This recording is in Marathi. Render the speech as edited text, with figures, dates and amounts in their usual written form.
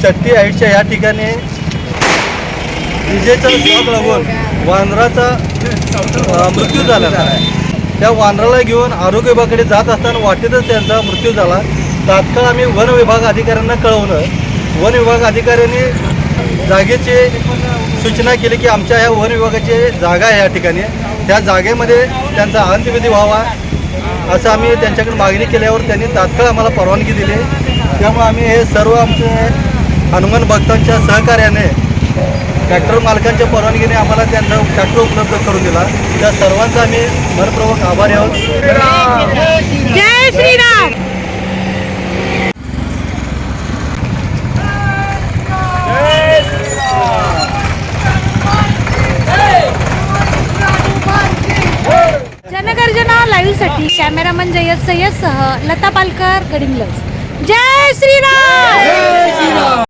चट्टी आईच्या या ठिकाणी विजेचा शॉक लागून वानराचा मृत्यू झालेला आहे. त्या वानराला घेऊन आरोग्य विभागाकडे जात असताना वाटेतच त्यांचा मृत्यू झाला. तात्काळ आम्ही वन विभाग अधिकाऱ्यांना कळवलं. वन विभाग अधिकाऱ्यांनी जागेची सूचना केली की आमच्या ह्या वन विभागाची जागा आहे या ठिकाणी, त्या जागेमध्ये त्यांचा अंत्यविधी व्हावा असं आम्ही त्यांच्याकडे मागणी केल्यावर त्यांनी तात्काळ आम्हाला परवानगी दिली. त्यामुळे आम्ही हे सर्व आमचे हनुमान भक्तांच्या सहकार्याने ट्रॅक्टर मालकांच्या परवानगीने आम्हाला त्यांचा ट्रॅक्टर उपलब्ध करून दिला. त्या सर्वांचा आम्ही मनपूर्वक आभारी आहोत. जय श्रीराम. जनगर्जना लाईव्हसाठी कॅमेरामन जय्यद सय्यदसह लता पालकर, गडिंग्लज. जय श्रीराम.